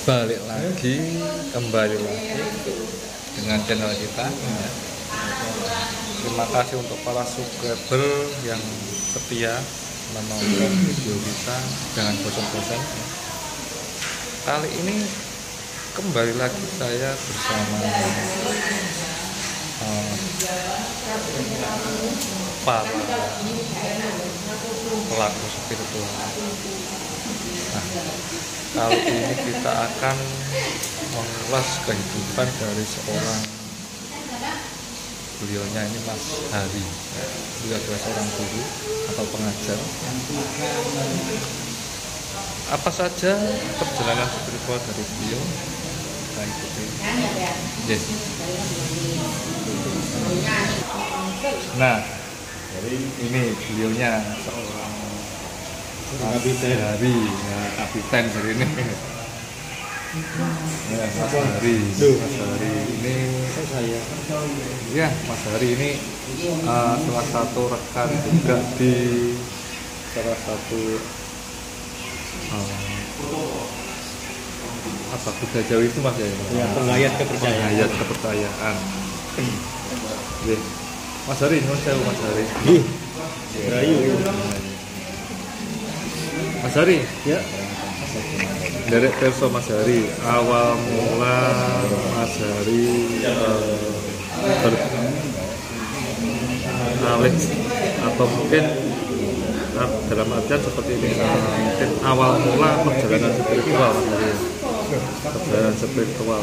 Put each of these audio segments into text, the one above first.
kembali lagi dengan channel kita ya. Terima kasih untuk para subscriber yang setia menonton video kita, jangan bosan-bosan ya. Kali ini kembali lagi saya bersama para pelaku spiritual. Nah, kali ini kita akan mengulas kehidupan dari seorang, beliaunya ini Mas Hari. Beliau adalah seorang guru atau pengajar. Apa saja perjalanan spiritual dari beliau? Kita ikuti. Yes. Nah, jadi ini beliaunya seorang kapiten Hari, ya, kapiten hari ini. Ya, Mas Hari. Mas Hari ini saya. Ya, Mas Hari ini salah satu rekan juga di salah satu apa budaya Jawa itu Mas ya? Ya, penghayat kepercayaan. Penghayat kepercayaan. Ya. Mas Hari, nyuwun sewu Mas Hari. Rayu. Mas Hari, Ya. dari perso Mas Hari, awal mula Mas Hari beralih atau mungkin dalam artian seperti ini, mungkin awal mula perjalanan spiritual Mas Hari, perjalanan spiritual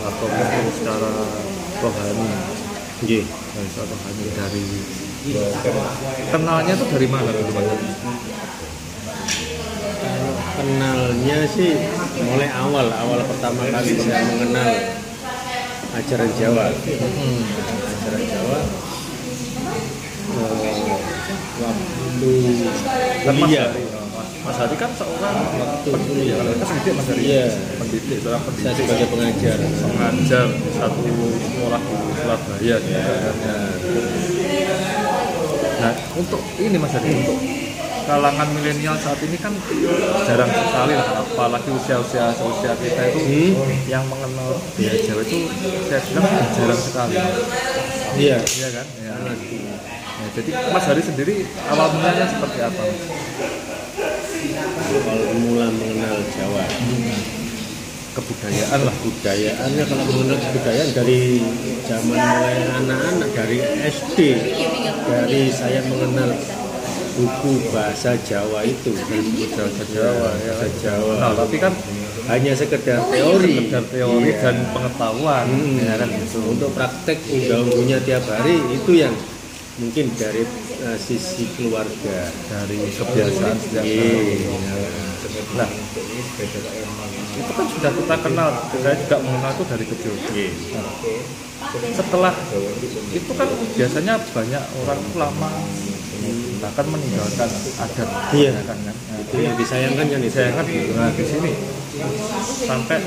atau mungkin secara rohani, secara rohani dari kenalnya itu dari mana dulu Mas Hari? Kenalnya sih mulai awal pertama kali saya mengenal ajaran Jawa. Ajaran Jawa waktu kuliah. Mas Hari kan seorang pendidik, kan pendidik Mas Hari. Iya. Pendidik, seorang pendidik. Saya sebagai pengajar Satu sekolah di Surabaya. Ya. Nah, untuk ini Mas Hari, untuk kalangan milenial saat ini kan jarang sekali lah, apalagi usia kita itu yang mengenal budaya Jawa itu saya bilang jarang sekali. Iya kan? Ya. Ya, jadi Mas Hari sendiri awal mulanya seperti apa? Awal mula mengenal Jawa. Kebudayaan lah. Budayaannya kalau mengenal kebudayaan dari zaman mulai anak-anak, dari SD, dari saya mengenal buku bahasa Jawa itu, bahasa Jawa, ya. Bahasa Jawa. Nah, tapi kan hanya sekedar teori, iya, dan pengetahuan, ya kan gitu. Untuk praktek undang-undangnya tiap hari itu yang mungkin dari sisi keluarga, dari kebiasaan sejak Nah, itu kan sudah kita kenal, saya juga mengenal itu dari kecil. Nah, setelah itu kan biasanya banyak orang lama bahkan meninggalkan adat, kan? Nah, itu yang disayangkan kan, disayangkan gitu. Nah, di sini sampai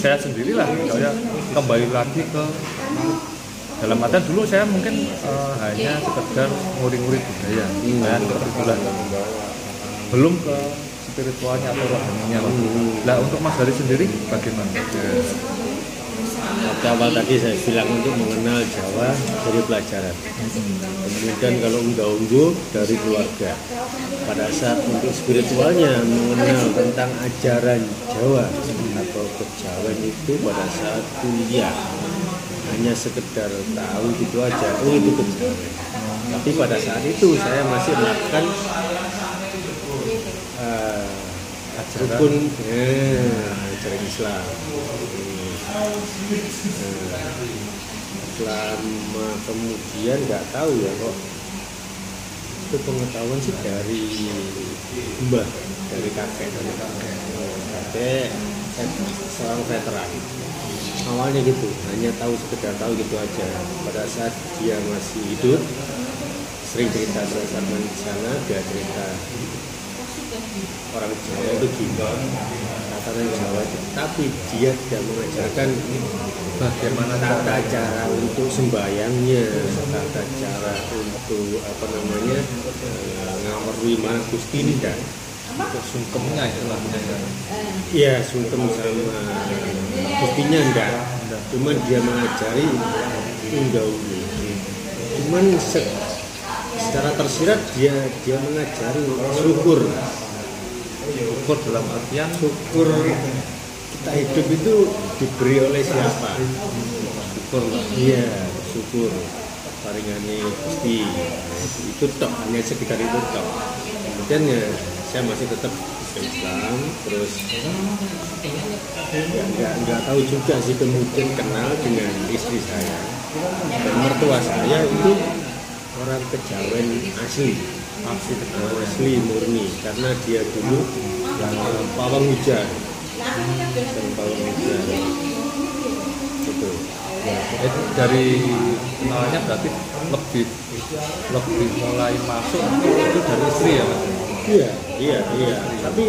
saya sendirilah saya kembali lagi ke dalam artian dulu saya mungkin hanya sekedar nguri-nguri budaya, belum ke spiritualnya atau rohaninya. Nah, untuk Mas Hari sendiri bagaimana? Awal tadi saya bilang untuk mengenal Jawa dari pelajaran. Kemudian kalau unggu dari keluarga. Pada saat untuk spiritualnya mengenal tentang ajaran Jawa atau kejawen itu pada saat kuliah. Hanya sekedar tahu gitu aja, itu kejawen. Tapi pada saat itu saya masih melakukan rukun ajaran Islam. Selama kemudian nggak tahu ya kok itu pengetahuan sih dari mbah, dari kakek seorang veteran. Awalnya gitu, hanya tahu sekedar tahu gitu aja. Pada saat dia masih hidup sering cerita sama di sana, dia cerita orang Jawa itu gila, tatanan Jawa itu, tapi dia tidak mengajarkan bagaimana tata cara untuk sembahyangnya, tata cara untuk ngawur wimana Gusti, tidak. untuk sungkemnya istilahnya ya. Iya, sungkem sama buktinya enggak. Cuman dia mengajari ungga-unggu. Cuman secara tersirat dia mengajari syukur. Syukur dalam artian Syukur kita hidup itu diberi oleh siapa? syukur lah. Iya, syukur. Paringane Gusti. Itu tok, hanya sekitar itu tok. Kemudian ya saya masih tetap Islam, terus nggak tahu juga sih, kemudian kenal dengan istri saya dan mertua saya itu orang Kejawen asli murni, karena dia dulu pawang hujan gitu. Ya, itu dari kenalnya berarti lebih mulai masuk itu dari istri ya Mas? Iya. Tapi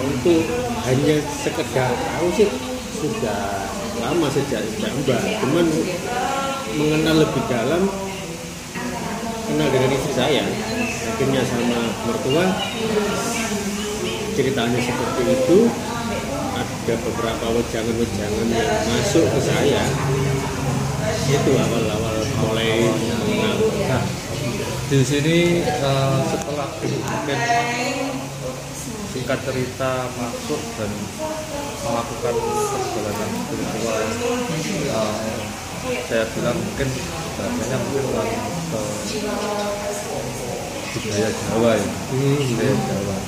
untuk hanya sekedar tahu sih sudah lama sejak Mbak. Cuman mengenal lebih dalam, kenal dengan istri saya, akhirnya sama mertua ceritanya seperti itu. Ada beberapa wejangan-wejangan yang masuk ke saya. Itu awal-awal mulai mengenal. Nah, di sini setelah mungkin singkat cerita masuk dan melakukan perjalanan spiritual, saya bilang mungkin bahasanya mungkin ke budaya Jawa ya, budaya Jawa.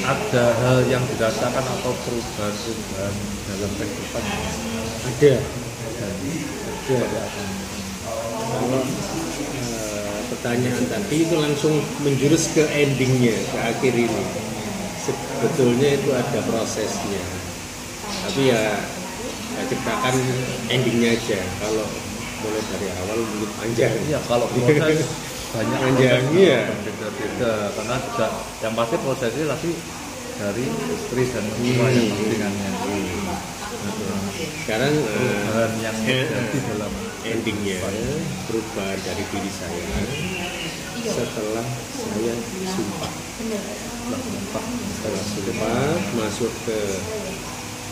Ada hal yang dirasakan atau perubahan dalam kehidupan? Ada. Kalau pertanyaan tadi itu langsung menjurus ke endingnya, ke akhir ini. Sebetulnya itu ada prosesnya, tapi ya ceritakan endingnya aja. Kalau mulai dari awal mungkin panjang. ya kalau proses banyak panjang ya. Beda-beda, karena juga yang pasti prosesnya tapi dari istri dan mertua yang dengannya. Sekarang perubahan yang terjadi dalam endingnya, perubahan dari diri saya setelah saya sumpah masuk ke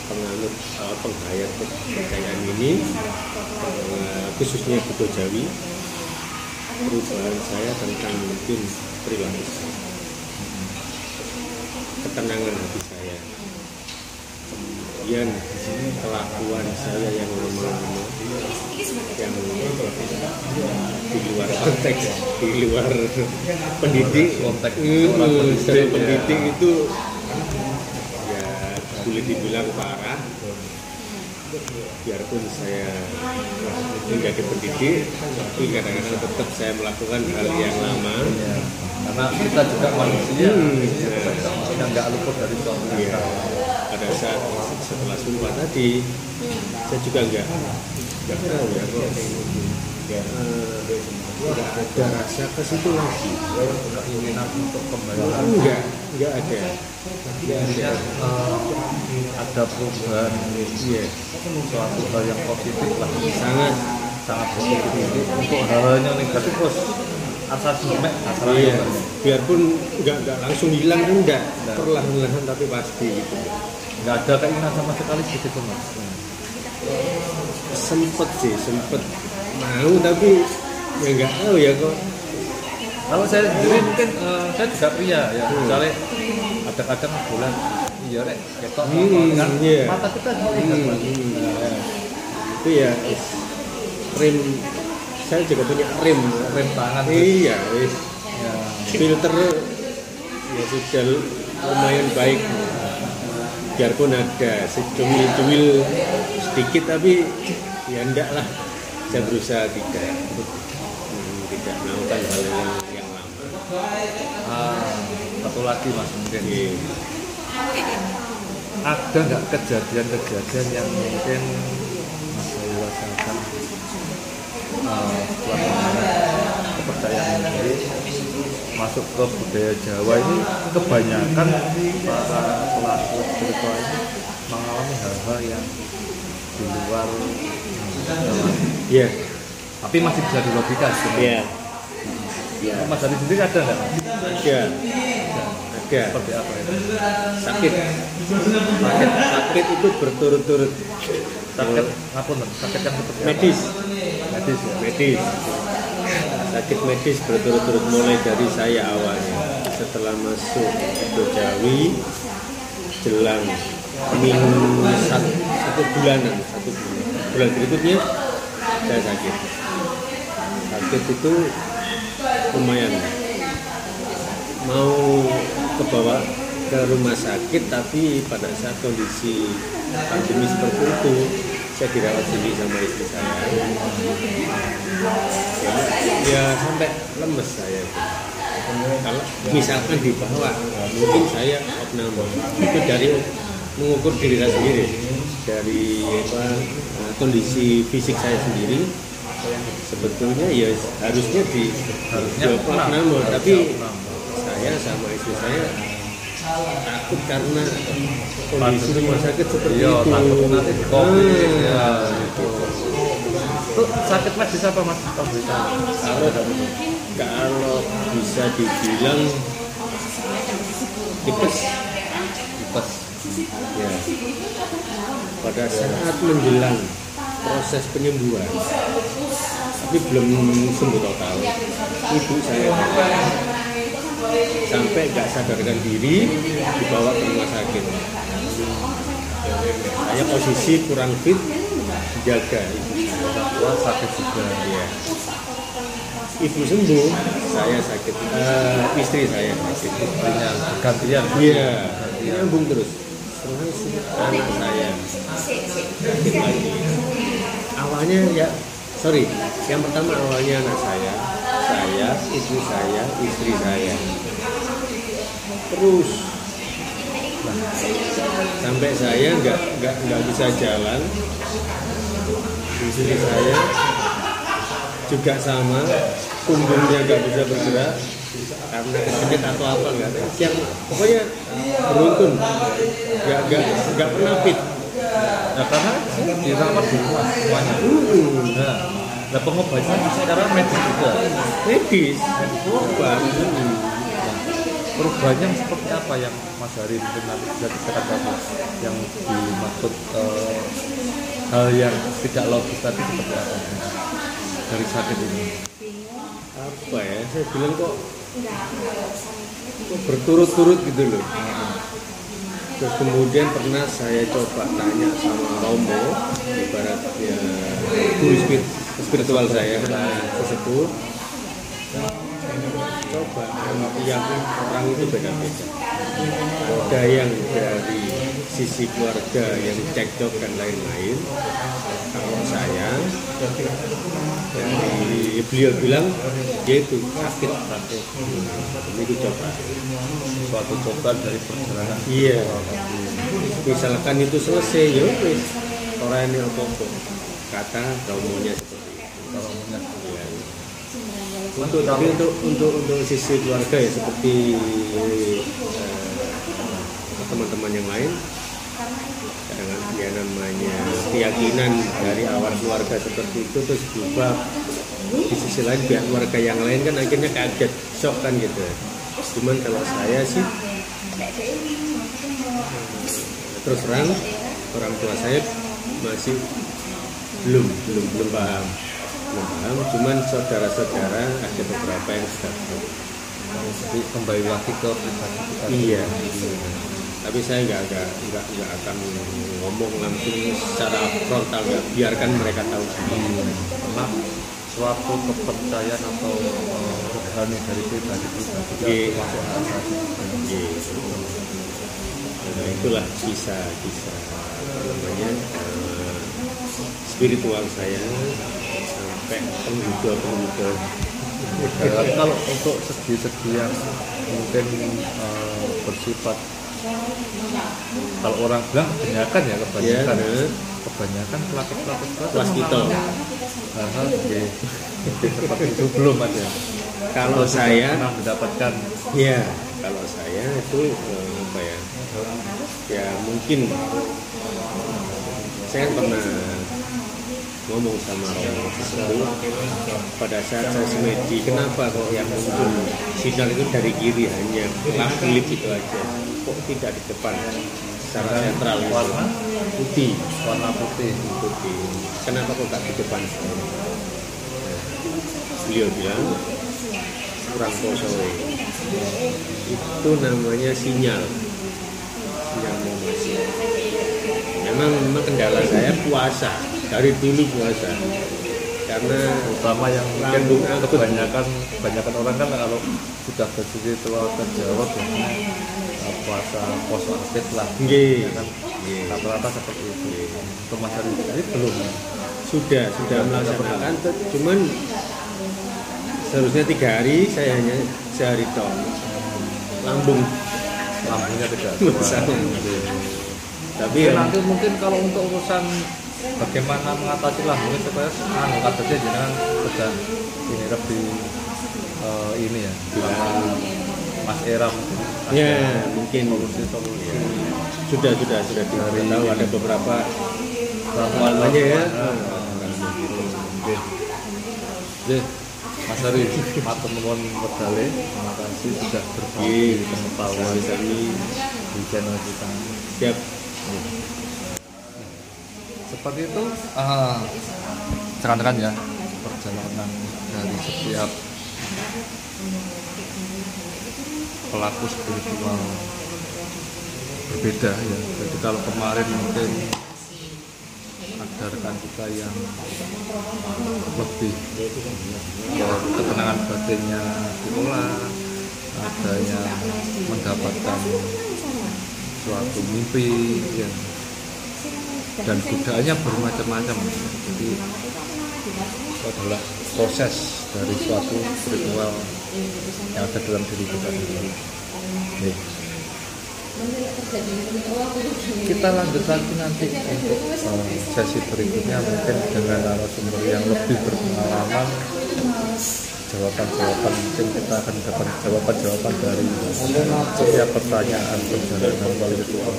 penganut penghayat kepercayaan ini, khususnya Budo Jawi. Perubahan saya tentang mungkin perilaku saya, ketenangan hati saya, kemudian kelakuan saya yang lama-lama, yang di luar konteks, di luar pendidik, secara pendidik itu ya boleh dibilang parah. Biarpun saya menjadi pendidik, tapi kadang-kadang tetap saya melakukan hal yang lama. ya, karena kita juga manusia yang nggak luput dari suatu Ya, pada saat setelah sumpah tadi, saya juga nggak tahu ya kok nggak ada rasa ke situ lagi. keinginan untuk kembali. Nggak ada. Intinya ada perubahan, Iya, suatu hal yang positif lah, sangat. sangat positif. Jadi untuk hal-hal yang negatif terus asal semek Iya, biarpun nggak langsung hilang, enggak, perlahan-lahan tapi pasti gitu. nggak ada keinginan sama sekali begitu Mas. Sempet mau, tapi ya nggak tahu ya kok. Kalau saya sendiri mungkin saya juga pria ya, misalnya kadang-kadang bulan iya rek ketok kan iya. mata kita juga Itu ya rem, saya juga punya rem tangan. iya wis Ya, filter ya sudah lumayan baik, biarpun ada secumil-cumil sedikit, tapi ya enggak lah, saya berusaha tidak melakukan hal yang lama. satu lagi Mas mungkin Iya. ada nggak kejadian yang mungkin Mas Bayu rasakan setelah mengenal kepercayaan ini masuk ke budaya Jawa ini, kebanyakan para pelaku spiritual ini mengalami hal-hal yang di luar Iya. tapi masih bisa dilogika sebenarnya. Iya. Ya. Mas Ari sendiri ada nggak? Ada. Seperti apa itu? Sakit itu berturut-turut. Sakit ngapun, sakit yang seperti Medis. Medis ya. Medis. Sakit medis berturut-turut mulai dari saya awalnya. Setelah masuk Dojawi, jelang minggu satu bulan berikutnya saya sakit itu lumayan, mau kebawa ke rumah sakit, tapi pada saat kondisi pandemi seperti itu saya dirawat sendiri sama istri saya ya sampai lemes saya. Kalau misalkan dibawa mungkin saya opname, itu dari mengukur diri saya sendiri, dari kondisi fisik saya sendiri. Sebetulnya ya harusnya di opname, tapi saya sama istri saya takut karena kondisi rumah sakit seperti itu. Nanti COVID ya. Itu sakit medis apa Mas? Kalau bisa dibilang tipes. Ya. Pada saat menjelang proses penyembuhan, tapi belum sembuh total, ibu saya sampai nggak sadarkan diri dibawa ke rumah sakit. Saya posisi kurang fit, jaga ibu saya. Sakit juga. Ya. Ibu sembuh, saya sakit, istri saya sakit. Gantian. Iya, nyambung terus. Anak saya sakit lagi. Awalnya yang pertama awalnya anak saya, ibu saya, istri saya. Terus sampai saya nggak bisa jalan, istri saya juga sama, punggungnya nggak bisa bergerak karena kesenit atau apa nggak tahu. Yang pokoknya beruntun, nggak pernah fit. Nah, karena dirawat di rumah semuanya. Nah, pengobatan secara medis juga. Medis, obat. Perubahannya seperti apa yang Mas Hari mungkin nanti bisa dikatakan yang dimaksud hal yang tidak logis tadi seperti apa dari sakit ini? Apa ya? Saya bilang kok berturut-turut gitu loh. Terus kemudian pernah saya coba tanya sama Romo, ibaratnya guru spiritual saya, sesepuh. Coba tiap orang itu beda-beda. Ada yang dari sisi keluarga yang cekcok dan lain-lain. Kalau saya dari beliau bilang dia itu sakit. Itu coba Suatu coba dari perjalanan. iya, misalkan itu selesai ya wis orang ini apa-apa, kata Romonya seperti itu. Ya. Untuk sisi keluarga ya seperti teman-teman yang lain, dengan dia namanya keyakinan dari awal keluarga seperti itu terus berubah. Di sisi lain pihak keluarga yang lain kan akhirnya kaget, shock kan gitu. Cuman kalau saya sih terus terang orang tua saya masih belum paham. Cuman saudara-saudara ada beberapa yang sudah tahu. Jadi kembali lagi ke pribadi kita. Iya. Tapi saya nggak akan ngomong langsung secara frontal, nggak, biarkan mereka tahu sendiri. Karena suatu kepercayaan atau rohani dari pribadi kita juga masuk akal. Nah, itulah kisah namanya spiritual saya sampai penggugur. Kalau untuk segi-segi yang mungkin bersifat, kalau orang bilang kebanyakan ya kebanyakan pelakon waskito. Hal-hal seperti itu belum ada. Kalau saya pernah mendapatkan, ya kalau saya itu apa ya? Ya mungkin saya pernah ngomong sama romo tersebut pada saat saya semedi, kenapa kok yang muncul sinyal itu dari kiri hanya klip itu aja, kok tidak di depan secara netral warna putih, warna putih. kenapa kok tak di depan? Beliau bilang kurang posoe, itu namanya sinyal mau masuk. Memang kendala saya puasa, dari dulu puasa, karena Terutama yang mungkin kebanyakan orang kan kalau sudah bersuci telur terjawab biasanya puasa poso aktif lah. Nggih. Ya kan? Rata-rata seperti itu. Untuk Mas Ari sendiri belum. sudah melaksanakan, cuman seharusnya 3 hari, saya hanya sehari toh. Lambungnya tidak Masalah. kuat. Tapi Tapi nanti mungkin kalau untuk urusan bagaimana mengatasi lambungnya supaya kadernya jangan sudah ini lebih ini ya sama Mas Era mungkin. ya mungkin Solusi sudah tahu ada beberapa ramuan aja ya. Oke, Mas Ari, matur nuwun wedale. Terima kasih sudah berbagi pengetahuan di channel kita. Siap. Seperti itu rekan-rekan ya perjalanan dari setiap pelaku spiritual berbeda ya. Jadi kalau kemarin mungkin ada rekan kita yang lebih ketenangan batinnya diolah, ada yang mendapatkan suatu mimpi ya. Dan godaannya bermacam-macam. Jadi itu adalah proses dari suatu spiritual yang ada dalam diri kita sendiri. Nih. Kita lanjut lagi nanti untuk sesi berikutnya mungkin dengan narasumber yang lebih berpengalaman, jawaban-jawaban, mungkin kita akan dapat jawaban-jawaban dari setiap pertanyaan perjalanan spiritual.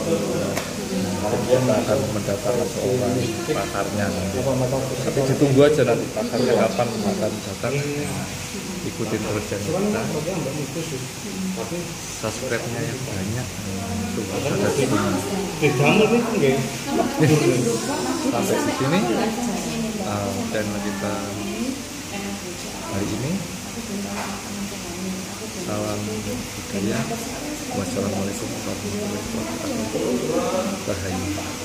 Kita akan mendatangkan seorang pakarnya nanti. Tapi ditunggu aja nanti pakarnya kapan akan datang. Ikutin terus channel kita. Subscribe-nya yang banyak. Ada di sini. Sampai di sini channel kita hari ini. Salam budaya. Wassalamualaikum warahmatullahi wabarakatuh. Rahayu.